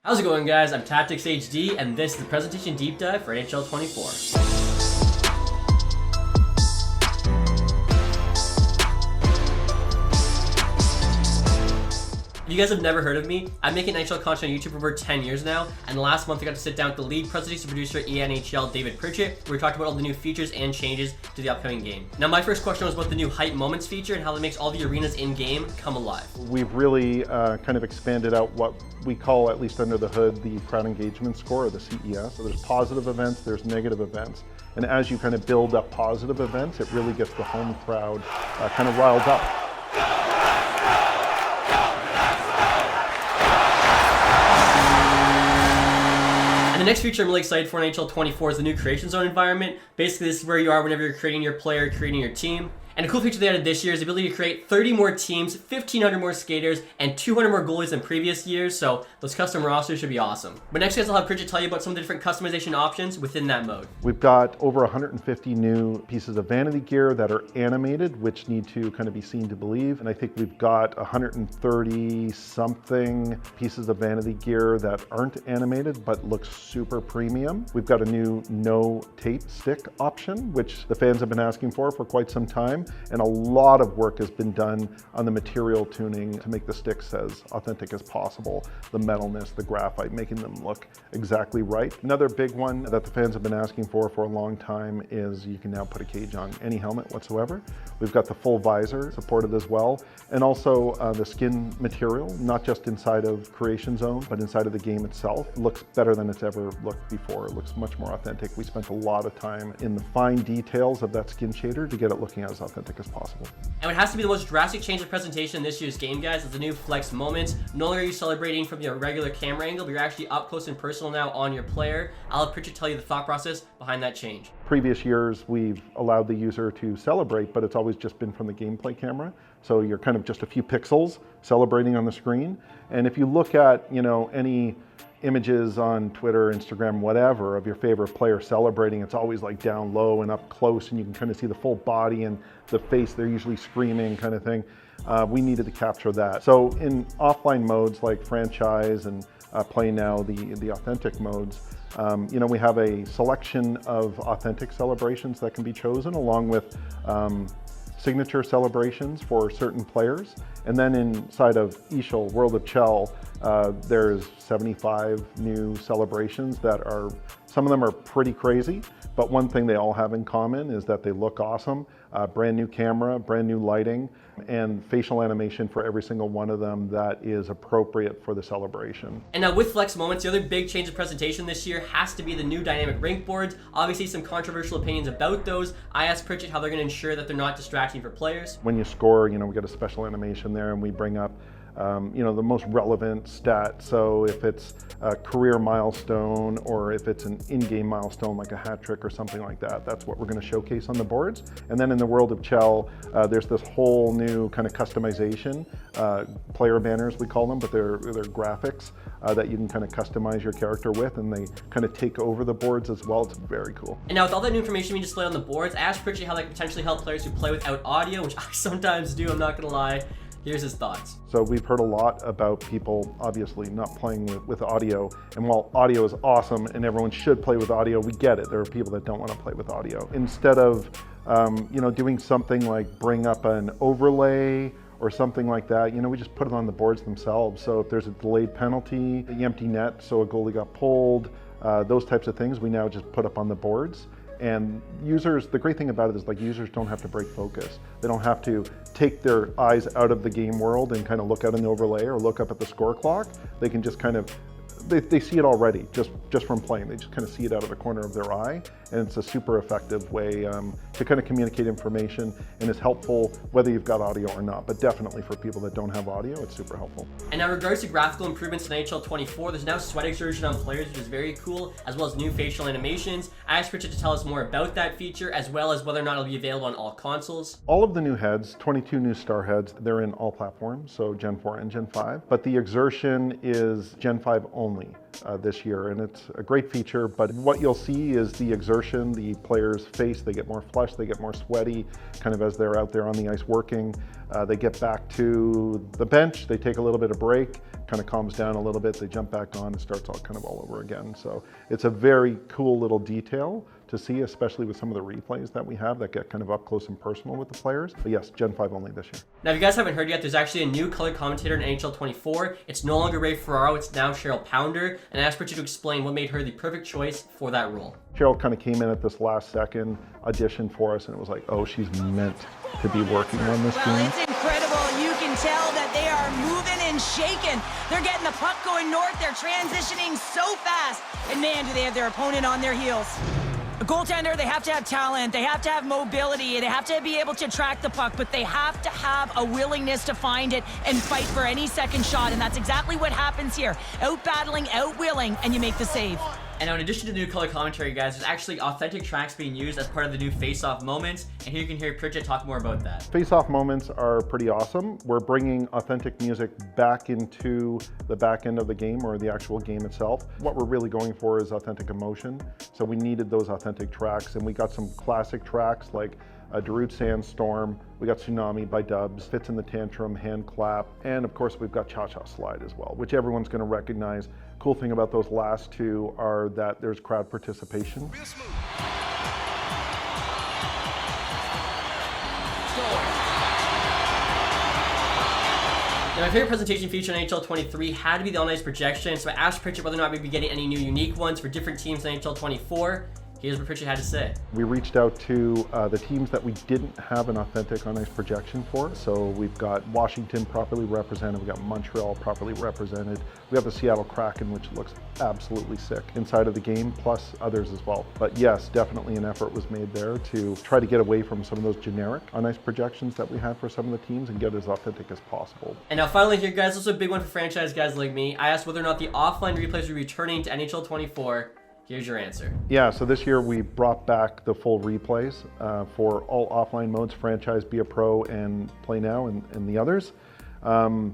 How's it going, guys? I'm Tactics HD, and this is the presentation deep dive for NHL 24. If you guys have never heard of me, I'm making NHL content on YouTube for over 10 years now, and last month I got to sit down with the lead presentation producer at NHL, David Pritchett, where we talked about all the new features and changes to the upcoming game. Now, my first question was about the new Hype Moments feature and how it makes all the arenas in-game come alive. We've really kind of expanded out what we call, at least under the hood, the crowd engagement score, or the CES. So there's positive events, there's negative events. And as you kind of build up positive events, it really gets the home crowd kind of riled up. And the next feature I'm really excited for in NHL 24 is the new Creation Zone environment. Basically, this is where you are whenever you're creating your player, creating your team. And a cool feature they added this year is the ability to create 30 more teams, 1,500 more skaters, and 200 more goalies than previous years, so those custom rosters should be awesome. But next, guys, I'll have Pritchett tell you about some of the different customization options within that mode. We've got over 150 new pieces of vanity gear that are animated, which need to kind of be seen to believe. And I think we've got 130 something pieces of vanity gear that aren't animated, but look super premium. We've got a new no tape stick option, which the fans have been asking for quite some time. And a lot of work has been done on the material tuning to make the sticks as authentic as possible. The metalness, the graphite, making them look exactly right. Another big one that the fans have been asking for a long time is you can now put a cage on any helmet whatsoever. We've got the full visor supported as well. And also the skin material, not just inside of Creation Zone, but inside of the game itself, looks better than it's ever looked before. It looks much more authentic. We spent a lot of time in the fine details of that skin shader to get it looking as authentic as possible. And it has to be the most drastic change of presentation in this year's game, guys, is the new Flex Moments. No longer are you celebrating from your regular camera angle, but you're actually up close and personal now on your player. I'll have Pritchett tell you the thought process behind that change. Previous years, we've allowed the user to celebrate, but it's always just been from the gameplay camera. So you're kind of just a few pixels celebrating on the screen. And if you look at, any images on Twitter, Instagram, whatever, of your favorite player celebrating, it's always like down low and up close, and you can kind of see the full body and the face. They're usually screaming kind of thing. We needed to capture that. So in offline modes like franchise and play now, the authentic modes, we have a selection of authentic celebrations that can be chosen, along with signature celebrations for certain players. And then inside of Ishal, World of Chell, there's 75 new celebrations that are, some of them are pretty crazy, but one thing they all have in common is that they look awesome. Brand new camera, brand new lighting, and facial animation for every single one of them that is appropriate for the celebration. And now with Flex Moments, the other big change of presentation this year has to be the new dynamic Rink Boards. Obviously some controversial opinions about those. I asked Pritchett how they're going to ensure that they're not distracting for players. When you score, we got a special animation there, and we bring up the most relevant stat. So if it's a career milestone or if it's an in-game milestone like a hat trick or something like that, that's what we're going to showcase on the boards. And then in the World of Chell, there's this whole new kind of customization, player banners we call them, but they're graphics that you can kind of customize your character with, and they kind of take over the boards as well. It's very cool. And now with all that new information being displayed on the boards, I asked Pritchett how that could potentially help players who play without audio, which I sometimes do, I'm not going to lie. Here's his thoughts. So we've heard a lot about people obviously not playing with audio. And while audio is awesome and everyone should play with audio, we get it. There are people that don't want to play with audio. Instead of doing something like bring up an overlay or something like that, we just put it on the boards themselves. So if there's a delayed penalty, the empty net, so a goalie got pulled, those types of things we now just put up on the boards. And users, the great thing about it is users don't have to break focus. They don't have to take their eyes out of the game world and kind of look at an overlay or look up at the score clock. They can just kind of, they see it already just from playing. They just kind of see it out of the corner of their eye. And it's a super effective way to kind of communicate information, and is helpful whether you've got audio or not, but definitely for people that don't have audio, it's super helpful. And now in regards to graphical improvements in NHL 24, there's now sweat Excursion on players, which is very cool, as well as new facial animations. I asked Pritchett to tell us more about that feature, as well as whether or not it'll be available on all consoles. All of the new heads, 22 new star heads, they're in all platforms, so Gen 4 and Gen 5, but the Excursion is Gen 5 only this year, and it's a great feature, but what you'll see is the Excursion exertion, the player's face, they get more flushed, they get more sweaty, kind of as they're out there on the ice working. They get back to the bench, they take a little bit of break, kind of calms down a little bit, they jump back on and starts all over again. So it's a very cool little detail to see, especially with some of the replays that we have that get kind of up close and personal with the players. But yes, Gen 5 only this year. Now, if you guys haven't heard yet, there's actually a new color commentator in NHL 24. It's no longer Ray Ferraro, it's now Cheryl Pounder. And I asked Richard to explain what made her the perfect choice for that role. Cheryl kind of came in at this last second, audition for us, and it was like, oh, she's meant to be working on this game. Well, it's incredible. You can tell that they are moving and shaking. They're getting the puck going north. They're transitioning so fast. And man, do they have their opponent on their heels. A goaltender, they have to have talent, they have to have mobility, they have to be able to track the puck, but they have to have a willingness to find it and fight for any second shot, and that's exactly what happens here. Out-battling, out-willing, and you make the save. And now, in addition to the new color commentary, guys, there's actually authentic tracks being used as part of the new FaceOff moments, and here you can hear Pritchett talk more about that. FaceOff moments are pretty awesome. We're bringing authentic music back into the back end of the game, or the actual game itself. What we're really going for is authentic emotion, so we needed those authentic tracks, and we got some classic tracks like Darude Sandstorm, we got Tsunami by Dubs, Fits in the Tantrum, Hand Clap, and of course we've got Cha Cha Slide as well, which everyone's going to recognize. Cool thing about those last two are that there's crowd participation. Now, my favorite presentation feature in NHL 23 had to be the on-ice projection, so I asked Pritchett whether or not we'd be getting any new unique ones for different teams in NHL 24. Here's what Pritchett had to say. We reached out to the teams that we didn't have an authentic on-ice projection for. So we've got Washington properly represented, we've got Montreal properly represented, we have the Seattle Kraken, which looks absolutely sick inside of the game, plus others as well. But yes, definitely an effort was made there to try to get away from some of those generic on-ice projections that we have for some of the teams and get as authentic as possible. And now finally here, guys, this is a big one for franchise guys like me. I asked whether or not the offline replays were returning to NHL 24. Here's your answer. Yeah, so this year we brought back the full replays for all offline modes, Franchise, Be a Pro, and Play Now, and the others.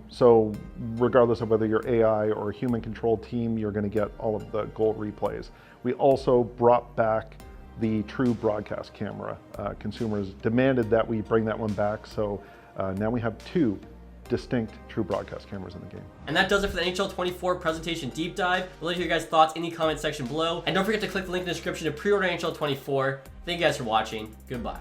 So regardless of whether you're AI or a human-controlled team, you're going to get all of the goal replays. We also brought back the true broadcast camera. Consumers demanded that we bring that one back, so now we have two distinct true broadcast cameras in the game. And that does it for the NHL 24 presentation deep dive. We'll let you hear your guys' thoughts in the comment section below. And don't forget to click the link in the description to pre-order NHL 24. Thank you guys for watching. Goodbye.